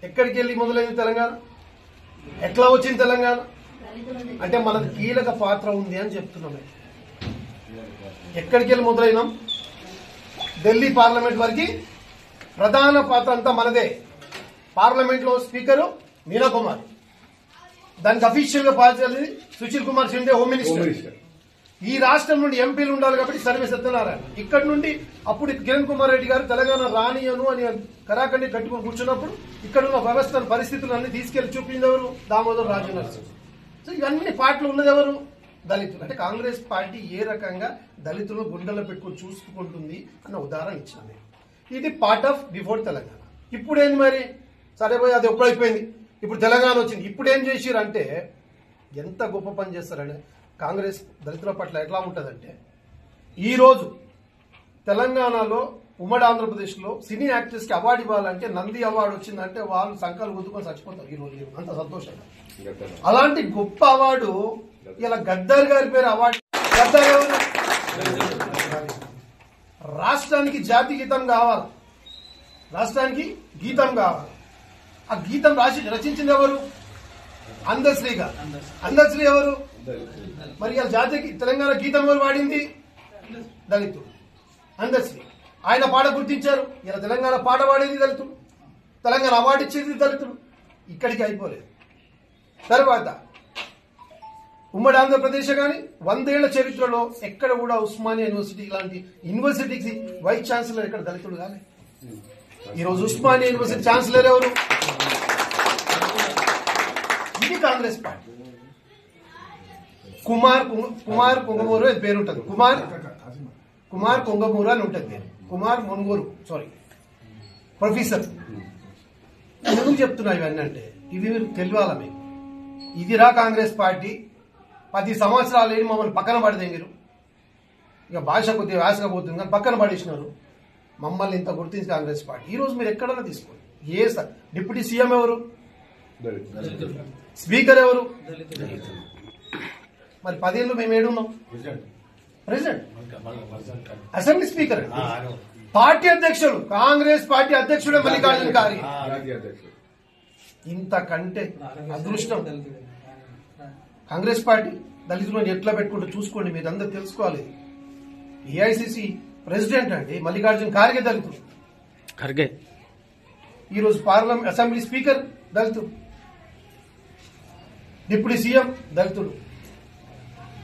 ఎక్కడికి వెళ్ళి మొదలైంది తెలంగాణ? ఎట్లా వచ్చింది తెలంగాణ అంటే మనకు కీలక పాత్ర ఉంది అని చెప్తున్నాం. ఎక్కడికి వెళ్ళి మొదలైనాం? ఢిల్లీ పార్లమెంట్ వరకు ప్రధాన పాత్ర అంతా మనదే. పార్లమెంట్ లో స్పీకరు మీనా కుమార్, దానికి అఫీషియల్ గా పాల్చాలి సుశీల్ కుమార్ షిండే హోమ్ మినిస్టర్. ఈ రాష్ట్రం నుండి ఎంపీలు ఉండాలి కాబట్టి సర్వే సత్యనారాయణ. ఇక్కడ నుండి అప్పుడు కిరణ్ కుమార్ రెడ్డి గారు తెలంగాణ రానియను అని కరాఖండి కట్టుకుని కూర్చున్నప్పుడు ఇక్కడ ఉన్న వ్యవస్థ పరిస్థితులన్నీ తీసుకెళ్లి చూపింది ఎవరు? దామోదర్ రాజు నరసింహ. సో ఇవన్నీ పార్టీలు ఉన్నది ఎవరు? దళితులు. అంటే కాంగ్రెస్ పార్టీ ఏ రకంగా దళితులను గుండెల్లో పెట్టుకుని చూసుకుంటుంది అన్న ఉదాహరణ ఇచ్చింది. ఇది పార్ట్ ఆఫ్ బిఫోర్ తెలంగాణ. ఇప్పుడు ఏంది మరి? సరే పోయి అది ఎప్పుడైపోయింది, ఇప్పుడు తెలంగాణ వచ్చింది. ఇప్పుడు ఏం చేసిరంటే ఎంత గొప్ప పని చేస్తారంటే కాంగ్రెస్ దళితుల పట్ల ఎట్లా ఉంటుందంటే, ఈరోజు తెలంగాణలో ఉమ్మడి ఆంధ్రప్రదేశ్లో సినీ యాక్టర్స్ కి అవార్డు ఇవ్వాలంటే నంది అవార్డు వచ్చిందంటే వాళ్ళు సంఖ్యలు గుద్దుకొని చచ్చిపోతారు. ఈ రోజు అంత సంతోషంగా అలాంటి గొప్ప అవార్డు ఇలా గద్దర్ గారి పేరు అవార్డు. గద్దర్ ఎవరు? రాష్ట్రానికి జాతి గీతం కావాలి, రాష్ట్రానికి గీతం కావాలి. ఆ గీతం రచించింది ఎవరు? అందశ్రీ గారు. అందశ్రీ ఎవరు? మరి ఇలా జాతీయ తెలంగాణ గీతం ఎవరు వాడింది? దళితుడు అందశ్రీ. ఆయన పాట గుర్తించారు. ఇలా తెలంగాణ పాట వాడేది దళితుడు, తెలంగాణ అవార్డు ఇచ్చేది దళితుడు. ఇక్కడికి అయిపోలేదు. తర్వాత ఉమ్మడి ఆంధ్రప్రదేశ్ కానీ 100 ఏళ్ల చరిత్రలో ఎక్కడ కూడా ఉస్మానియా యూనివర్సిటీ ఇలాంటి యూనివర్సిటీకి వైస్ ఛాన్సలర్ ఎక్కడ దళితుడు కాలే. ఈరోజు ఉస్మానియా యూనివర్సిటీ ఛాన్సలర్ ఎవరు? ఇది కాంగ్రెస్ పార్టీ. కుమార్ పొంగమూరు అని పేరు ఉంటుంది. కుమార్ పొంగమూరు అని ఉంటుంది పేరు. కుమార్ మున్గూరు ప్రొఫెసర్. ఎందుకు చెప్తున్నా ఇవన్నీ అంటే ఇవి మీరు తెలియాల మీకు. ఇదిరా కాంగ్రెస్ పార్టీ. 10 సంవత్సరాలు ఏమి మమ్మల్ని పక్కన పడితే మీరు ఇక భాష కొద్దిగా వ్యాసగా పోతుంది కానీ పక్కన పడేసినారు. మమ్మల్ని ఇంత గుర్తించి కాంగ్రెస్ పార్టీ. ఈ రోజు మీరు ఎక్కడన్నా తీసుకోండి. ఏ డిప్యూటీ సీఎం ఎవరు? స్పీకర్ ఎవరు? మరి 10 ఏళ్ళు మేము ఏడున్నాం? ప్రెసిడెంట్, అసెంబ్లీ స్పీకర్, పార్టీ అధ్యక్షుడు, కాంగ్రెస్ పార్టీ అధ్యక్షుడే మల్లికార్జున ఖార్గే. ఇంతకంటే అదృష్టం కాంగ్రెస్ పార్టీ దళితులను ఎట్లా పెట్టుకుంటూ చూసుకోండి. మీరు అందరూ తెలుసుకోవాలి. ఏఐసిసి ప్రెసిడెంట్ అండి మల్లికార్జున ఖార్గే దళితుడు. ఈరోజు పార్లమెంట్ అసెంబ్లీ స్పీకర్ దళితుడు, డిప్యూటీ సీఎం దళితుడు.